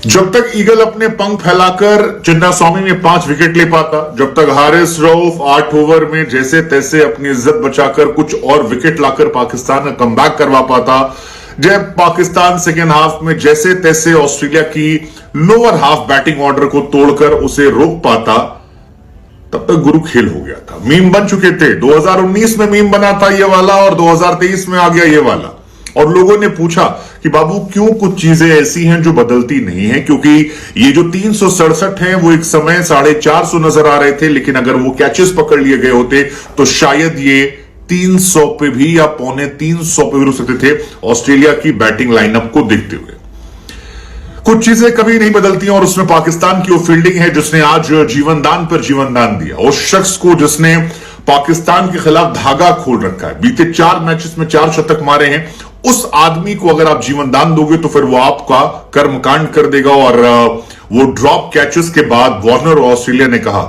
जब तक ईगल अपने पंख फैलाकर चिन्नास्वामी में 5 विकेट ले पाता, जब तक हारिस रऊफ 8 ओवर में जैसे तैसे अपनी इज्जत बचाकर कुछ और विकेट लाकर पाकिस्तान का कमबैक करवा पाता, जब पाकिस्तान सेकेंड हाफ में जैसे तैसे ऑस्ट्रेलिया की लोअर हाफ बैटिंग ऑर्डर को तोड़कर उसे रोक पाता, तब तक गुरु खेल हो गया था। मीम बन चुके थे। 2019 में मीम बना था ये वाला और 2023 में आ गया ये वाला। और लोगों ने पूछा कि बाबू क्यों कुछ चीजें ऐसी हैं जो बदलती नहीं है, क्योंकि ये जो 367 हैं वो एक समय 450 नजर आ रहे थे, लेकिन अगर वो कैचेस पकड़ लिए गए होते तो शायद ये 300 पे भी या 250 पे भी रुक सकते थे ऑस्ट्रेलिया की बैटिंग लाइनअप को देखते हुए। कुछ चीजें कभी नहीं बदलती और उसमें पाकिस्तान की वो फील्डिंग है जिसने आज जीवनदान पर जीवनदान दिया। उस शख्स को जिसने पाकिस्तान के खिलाफ धागा खोल रखा है, बीते 4 मैचेस में 4 शतक मारे हैं, उस आदमी को अगर आप जीवनदान दोगे तो फिर वो आपका कर्मकांड कर देगा। और वो ड्रॉप कैचेस के बाद वार्नर और ऑस्ट्रेलिया ने कहा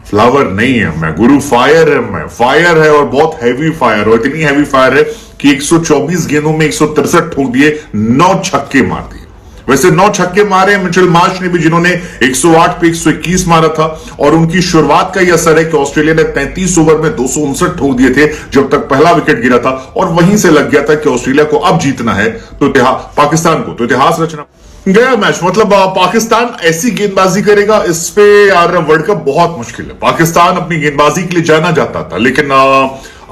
फ्लावर नहीं है मैं, गुरु फायर है मैं, फायर है और बहुत हैवी फायर, और इतनी हैवी फायर है कि 124 गेंदों में 163 ठोक दिए, 9 छक्के मार दिए। वैसे 9 छक्के मारे मिचेल मार्श ने भी, जिन्होंने 108 पे 121 मारा था, और उनकी शुरुआत का यह असर है कि ऑस्ट्रेलिया ने 33 ओवर में 259 ठोक दिए थे जब तक पहला विकेट गिरा था, और वहीं से लग गया था कि ऑस्ट्रेलिया को अब जीतना है तो पाकिस्तान को तो इतिहास रचना गया मैच। मतलब पाकिस्तान ऐसी गेंदबाजी करेगा, इस पे यार वर्ल्ड कप बहुत मुश्किल है। पाकिस्तान अपनी गेंदबाजी के लिए जाना जाता था, लेकिन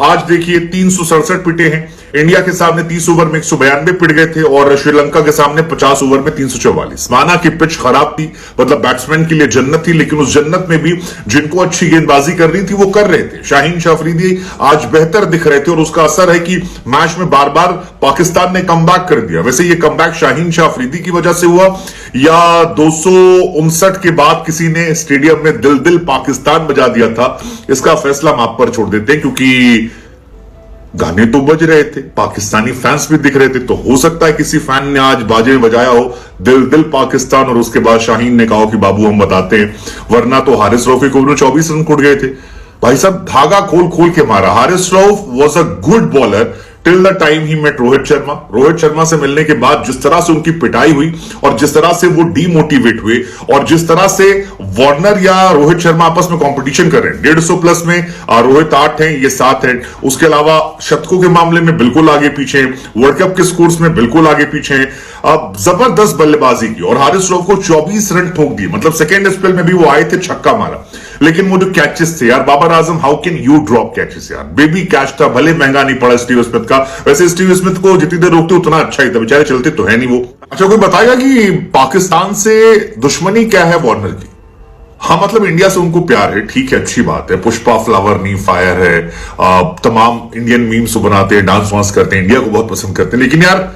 आज देखिए 367 पिटे हैं। इंडिया के सामने 30 ओवर में 192 पिट गए थे और श्रीलंका के सामने 50 ओवर में 344। माना कि पिच खराब थी, मतलब बैट्समैन के लिए जन्नत थी, लेकिन उस जन्नत में भी जिनको अच्छी गेंदबाजी करनी थी वो कर रहे थे। शाहीन शाह अफरीदी आज बेहतर दिख रहे थे और उसका असर है कि मैच में बार बार पाकिस्तान ने कमबैक कर दिया। वैसे ये कमबैक शाहीन शाह अफरीदी की वजह से हुआ या 259 के बाद किसी ने स्टेडियम में दिल दिल पाकिस्तान बजा दिया था, इसका फैसला हम आप पर छोड़ देते हैं, क्योंकि गाने तो बज रहे थे, पाकिस्तानी फैंस भी दिख रहे थे, तो हो सकता है किसी फैन ने आज बाजे बजाया हो दिल दिल पाकिस्तान, और उसके बाद शाहीन ने कहा कि बाबू हम बताते हैं, वरना तो हारिस रऊफ के ओवर 24 रन कुट गए थे। भाई साहब धागा खोल खोल के मारा। Haris Rauf was a good bowler till the time he met Rohit Sharma. Rohit Sharma से मिलने के बाद जिस तरह से उनकी पिटाई हुई और जिस तरह से वो डीमोटिवेट हुए और जिस तरह से वार्नर या रोहित शर्मा आपस में कंपटीशन कर रहे हैं, 150 प्लस में रोहित 8 है, ये 7 है, उसके अलावा शतकों के मामले में बिल्कुल आगे पीछे हैं, वर्ल्ड कप के स्कोर्स में बिल्कुल आगे पीछे हैं। अब जबरदस्त बल्लेबाजी की और हारिस रऊफ को 24 रन ठोक दिए। मतलब सेकेंड स्पेल में भी वो आए थे, छक्का मारा, लेकिन वो जो कैचेस थे यार, Babar Azam how can you drop catches यार, बेबी कैच था, भले महंगा नहीं पड़ा स्टीव स्मिथ का। वैसे स्टीव स्मिथ को जितनी देर रोकते उतना अच्छा ही था, बेचारे चलते तो है नहीं वो। अच्छा कोई बताएगा कि पाकिस्तान से दुश्मनी क्या है वार्नर की? हाँ मतलब इंडिया से उनको प्यार है, ठीक है, अच्छी बात है, पुष्पा फ्लावर नहीं फायर है, तमाम इंडियन मीम्स बनाते हैं, डांस वांस करते हैं, इंडिया को बहुत पसंद करते हैं, लेकिन यार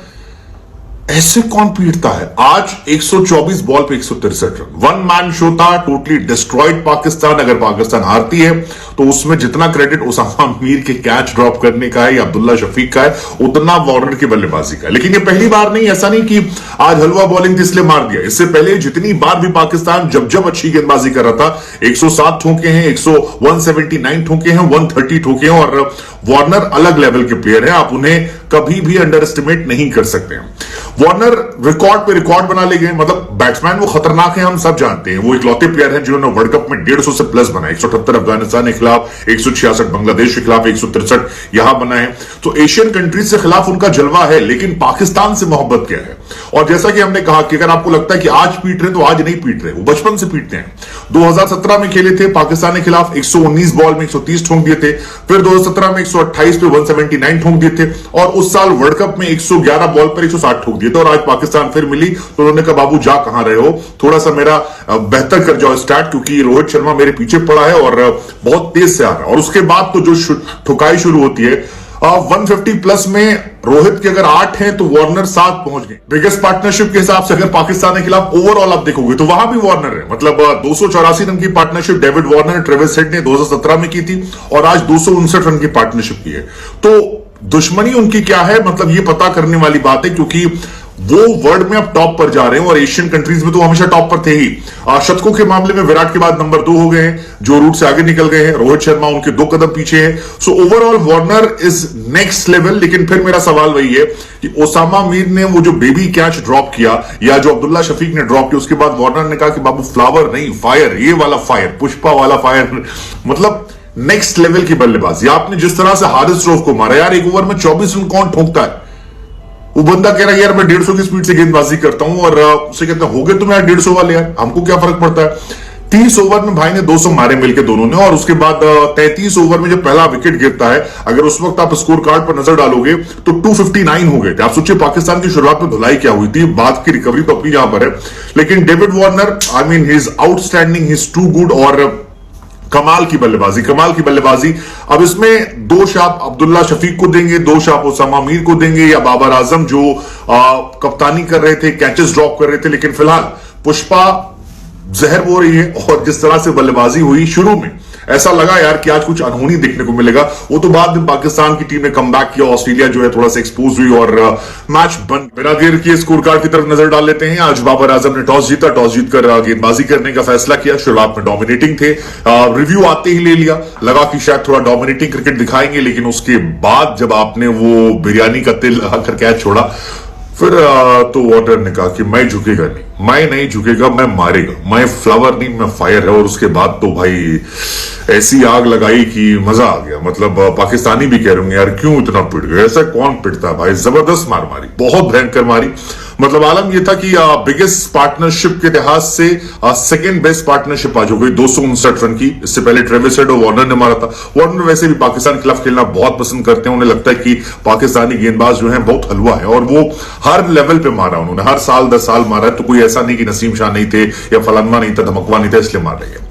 ऐसे कौन पीटता है? आज 124 बॉल पे 163 रन, वन मैन शो था, टोटली डिस्ट्रॉयड पाकिस्तान। अगर पाकिस्तान हारती है तो उसमें जितना क्रेडिट उसामा मीर के कैच ड्रॉप करने का है या अब्दुल्ला शफीक का है, उतना वार्नर की बल्लेबाजी का है। लेकिन ये पहली बार नहीं, ऐसा नहीं कि आज हलवा बॉलिंग थी इसलिए मार दिया। इससे पहले जितनी बार भी पाकिस्तान जब जब अच्छी गेंदबाजी कर रहा था, 107 ठोके हैं, 179 ठोके हैं, 130 ठोके हैं, और वार्नर अलग लेवल के प्लेयर है, आप उन्हें कभी भी अंडर एस्टिमेट नहीं कर सकते हैं। वार्नर रिकॉर्ड पे रिकॉर्ड बना ले गए, मतलब बैट्समैन वो खतरनाक है, हम सब जानते हैं। वो इकलौते प्लेयर हैं जिन्होंने वर्ल्ड कप में 150 से प्लस बनाए, 178 अफगानिस्तान के खिलाफ, 166 बांग्लादेश के खिलाफ, 163 यहां बनाए। तो एशियन कंट्रीज के खिलाफ उनका जलवा है, लेकिन पाकिस्तान से मोहब्बत क्या है? और जैसा कि हमने कहा कि अगर आपको लगता है कि आज पीट रहे तो आज नहीं पीट रहे, वो बचपन से पीटते हैं। 2017 में खेले थे पाकिस्तान के खिलाफ, 119 बॉल में 130 ठोक दिए थे, फिर 2017 में 128 पे 179 ठोक दिए थे, और उस साल वर्ल्ड कप में 111 बॉल पर 160 ठोक दिए थे। और आज पाकिस्तान फिर मिली तो उन्होंने कहा बाबू जा कहां रहे हो, थोड़ा सा मेरा बेहतर कर जाओ स्टार्ट, क्योंकि रोहित शर्मा मेरे पीछे पड़ा है और बहुत तेज से आ रहा है। और उसके बाद तो जो ठुकाई शुरू होती है, 150 प्लस में रोहित के अगर 8 हैं तो वार्नर 7 पहुंच गए। बिगेस्ट पार्टनरशिप के हिसाब से अगर पाकिस्तान के खिलाफ ओवरऑल आप देखोगे तो वहां भी वार्नर है। मतलब 284 रन की partnership David Warner Travis head ने 2017 में की थी और आज 259 रन की पार्टनरशिप की है। तो दुश्मनी उनकी क्या है, मतलब ये पता करने वाली बात है, क्योंकि वो वर्ल्ड में अब टॉप पर जा रहे हैं और एशियन कंट्रीज में तो हमेशा टॉप पर थे ही। शतकों के मामले में विराट के बाद नंबर 2 हो गए हैं, जो रूट से आगे निकल गए हैं। रोहित शर्मा उनके 2 कदम पीछे है। So overall Warner is next level. लेकिन फिर मेरा सवाल वही है कि ओसामा मीर ने वो जो बेबी कैच ड्रॉप किया या जो अब्दुल्ला शफीक ने ड्रॉप किया, उसके बाद वार्नर ने कहा कि बाबू फ्लावर नहीं फायर, ये वाला फायर, पुष्पा वाला फायर। मतलब नेक्स्ट लेवल की बल्लेबाजी। आपने जिस तरह से हारिस रऊफ को मारा यार, एक ओवर में 24 रन कौन ठोकता है? वो बंदा कह रहा है यार मैं 150 की स्पीड से गेंदबाजी करता हूं और उसे कहते हैं हो गए तुम यार 150 वाले, यार हमको क्या फर्क पड़ता है। 30 ओवर में भाई ने 200 मारे मिलके दोनों ने। और उसके बाद 33 ओवर में जब पहला विकेट गिरता है, अगर उस वक्त आप स्कोर कार्ड पर नजर डालोगे तो 259 हो गए थे। आप सोचिए पाकिस्तान की शुरुआत में धुलाई क्या हुई थी। बाद की रिकवरी तो अपनी यहां पर है, लेकिन David Warner I mean he is outstanding, he is too good. और कमाल की बल्लेबाजी, कमाल की बल्लेबाजी। अब इसमें 2 शाप अब्दुल्ला शफीक को देंगे, 2 शाप ओसामा मीर को देंगे, या बाबर आजम जो कप्तानी कर रहे थे, कैचेस ड्रॉप कर रहे थे। लेकिन फिलहाल पुष्पा जहर बो रही है। और जिस तरह से बल्लेबाजी हुई शुरू में, ऐसा लगा यार कि आज कुछ अनहोनी देखने को मिलेगा। वो तो बाद में पाकिस्तान की टीम ने कमबैक किया, ऑस्ट्रेलिया जो है थोड़ा सा एक्सपोज हुई और मैच बंद। बिना देर किए स्कोर कार्ड की तरफ नजर डाल लेते हैं। आज बाबर आजम ने टॉस जीता, टॉस जीतकर गेंदबाजी करने का फैसला किया। शुरुआत में डोमिनेटिंग थे, रिव्यू आते ही ले लिया, लगा कि शायद थोड़ा डोमिनेटिंग क्रिकेट दिखाएंगे। लेकिन उसके बाद जब आपने वो बिरयानी का तेल लगाकर कैच छोड़ा, फिर तो वार्नर ने कहा कि मैं झुकेगा नहीं, मैं नहीं झुकेगा, मैं मारेगा, मैं फ्लावर नहीं मैं फायर है। और उसके बाद तो भाई ऐसी आग लगाई कि मजा आ गया। मतलब पाकिस्तानी भी कह रहे होंगे यार क्यों इतना पिट गए, ऐसा कौन पिटता है भाई। जबरदस्त मार मारी, बहुत भयंकर मारी। मतलब आलम यह था कि बिगेस्ट पार्टनरशिप के इतिहास से सेकंड बेस्ट पार्टनरशिप आज हो गई 259 रन की। इससे पहले ट्रेविस हेड और वार्नर ने मारा था। वार्नर वैसे भी पाकिस्तान के खिलाफ खेलना बहुत पसंद करते हैं। उन्हें लगता है कि पाकिस्तानी गेंदबाज जो है बहुत हलवा है, और वो हर लेवल पे मारा उन्होंने, हर साल 10 साल मारा है। तो कोई ऐसा नहीं कि नसीम शाह नहीं थे या फलानमा नहीं था, धमकवा नहीं था इसलिए मार रहे हैं।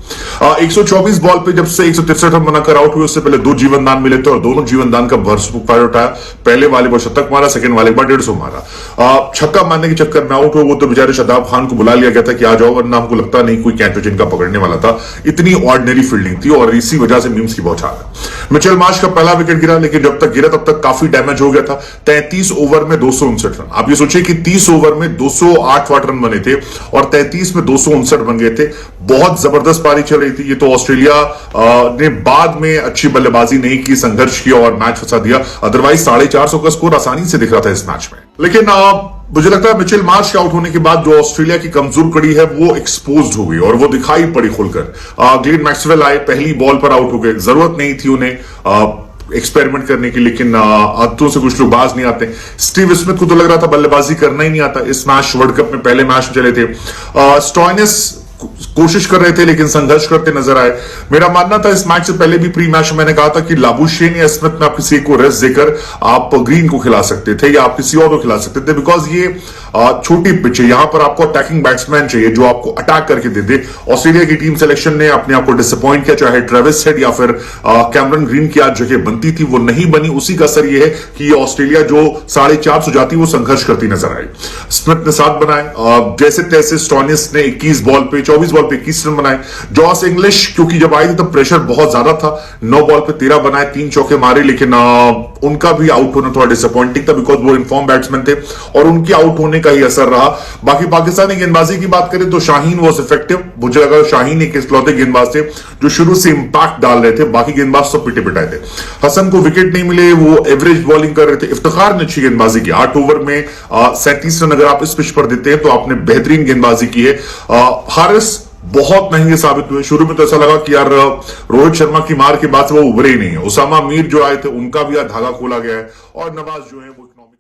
124 बॉल पे जब से 163 रन बनाकर आउट हुए, उससे पहले 2 जीवनदान मिले थे और दोनों जीवनदान का भरपूर फायदा उठाया। पहले वाले पर शतक मारा, सेकंड वाले पर 150 मारा। छक्का मारने के चक्कर में आउट हुए, वो तो बेचारे शादाब खान को बुला लिया गया था कि आ जाओ, वरना हमको लगता नहीं कोई कैच जिनका पकड़ने वाला था। इतनी ऑर्डिनरी फील्डिंग थी और इसी वजह से मीम्स की बौछार है। मिचेल मार्श का पहला विकेट गिरा, लेकिन जब तक गिरा तब तक काफी डैमेज हो गया था। 33 ओवर में 259 रन। आप ये सोचिए कि 30 ओवर में 208 रन बने थे और 33 में 259 बन गए थे। बहुत जबरदस्त पारी चल रही थी। ये तो ऑस्ट्रेलिया ने बाद में अच्छी बल्लेबाजी नहीं की, संघर्ष किया और मैच फंसा दिया। अदरवाइज 450 का स्कोर आसानी से दिख रहा था इस मैच में। लेकिन मुझे लगता है मिचेल मार्श के आउट होने के बाद जो ऑस्ट्रेलिया की कमजोर कड़ी है वो एक्सपोज्ड हो गई और वो दिखाई पड़ी खुलकर। ग्लेन मैक्सवेल आए, पहली बॉल पर आउट हो गए। जरूरत नहीं थी उन्हें एक्सपेरिमेंट करने की, लेकिन आदतों से कुछ लोग बाज नहीं आते। स्टीव स्मिथ को तो लग रहा था बल्लेबाजी करना ही नहीं आता। इस मैच वर्ल्ड कप में पहले मैच में चले थे। स्टॉइनिस कोशिश कर रहे थे लेकिन संघर्ष करते नजर आए। मेरा मानना था इस मैच से पहले भी प्री मैच में मैंने कहा था कि लाबुशेन या स्मिथ में आप किसी को रेस्ट देकर आप ग्रीन को खिला सकते थे या आप किसी और को खिला सकते थे, बिकॉज ये छोटी पिच है। यहां पर आपको अटैकिंग बैट्समैन चाहिए जो आपको अटैक करके दे दे। ऑस्ट्रेलिया की टीम सिलेक्शन ने अपने आप को डिसअपॉइंट किया, चाहे ट्रेविस हेड या फिर कैमरन ग्रीन की आज जगह बनती थी वो नहीं बनी। उसी का असर ये है कि ऑस्ट्रेलिया जो 450 जाती वो संघर्ष करती नजर आई। स्मिथ ने 7 बनाए, जैसे तैसे स्टॉइनिस ने 24 बॉल पे 21 रन बनाए। जॉस इंग्लिश क्योंकि जब आई थी तब प्रेशर बहुत ज्यादा था, 9 बॉल पे 13 बनाए, 3 चौके मारे। लेकिन उनका भी आउट होना थोड़ा डिसअपॉइंटिंग था बिकॉज वो इनफॉर्म बैट्समैन थे और उनके आउट होने का ही असर रहा। बाकी पाकिस्तानी गेंदबाजी की बात करें तो शाहीन वॉज इफेक्टिव। मुझे लगा शाहीन एक इकलौते गेंदबाज थे जो शुरू से इंपैक्ट डाल रहे थे, बाकी गेंदबाज सब पिटे पिटाए थे। हसन को विकेट नहीं मिले, वो एवरेज बॉलिंग कर रहे थे। इफ्तिखार ने अच्छी गेंदबाजी की, 8 ओवर में 37 रन अगर आप इस पिच पर देते हैं तो आपने बेहतरीन गेंदबाजी की है। हारिस बहुत महंगे साबित हुए। शुरू में तो ऐसा लगा कि यार रोहित शर्मा की मार के बाद से वो उभरे ही नहीं है। ओसामा मीर जो आए थे उनका भी धागा खोला गया है और नवाज जो है वो